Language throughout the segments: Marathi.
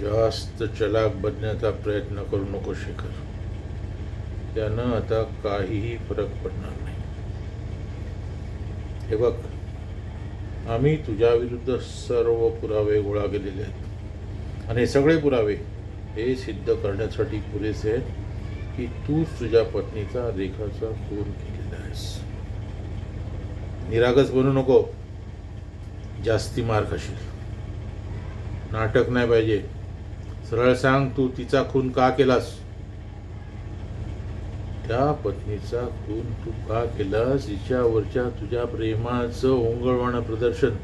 जास्त चलाक बनण्याचा प्रयत्न करू नको शेखर. त्यानं आता काहीही फरक पडणार नाही. हे बघ, आम्ही तुझ्या विरुद्ध सर्व पुरावे गोळा केलेले आहेत आणि हे सगळे पुरावे हे सिद्ध करण्यासाठी पुरेसे आहेत की तूच तुझ्या पत्नीचा रेखाचा खून केलेला आहेस. निरागस बनू नको. जास्ती मार खाशील. नाटक नाही पाहिजे. सरळ सांग, तू तिचा खून का केलास? त्या पत्नीचा खून तू का केलास? हिच्यावरच्या तुझ्या प्रेमाचं ओंगळवाणं प्रदर्शन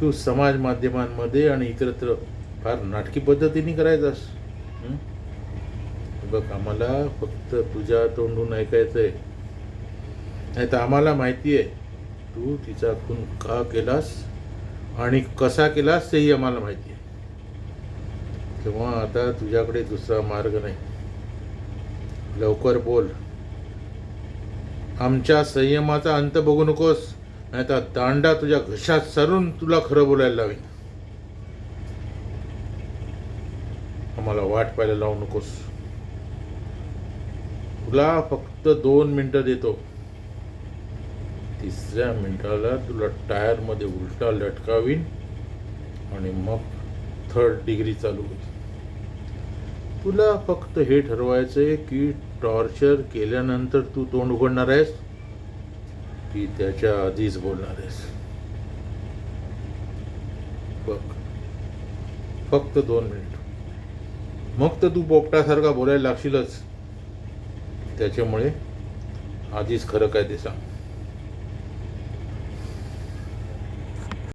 तू समाज माध्यमांमध्ये आणि इतरत्र फार नाटकी पद्धतीने करायचास. बघ, आम्हाला फक्त तुझ्या तोंडून ऐकायचंय. नाही तर आम्हाला माहिती आहे तू तिचा खून का केलास आणि कसा केलास तेही आम्हाला माहिती आहे. तेव्हा आता तुझ्याकडे दुसरा मार्ग नाही. लवकर बोल. आमच्या संयमाचा अंत बघू नकोस, नाही तर दांडा तुझ्या घशात सरून तुला खरं बोलायला लावेन. आम्हाला वाट पाहायला लावू नकोस. तुला फक्त 2 मिनिटं देतो. 3ऱ्या मिनिटाला तुला टायरमध्ये उलटा लटकावीन आणि मग 3rd डिग्री चालू होईल. तुला फक्त हे ठरवायचंय की टॉर्चर केल्यानंतर तू तोंड उघडणार आहेस की त्याच्या आधीच बोलणार आहेस. बघ, फक्त 2 मिनिट. मग तर तू पोपटासारखा बोलायला लागशीलच. त्याच्यामुळे आधीच खरं काय ते सांग.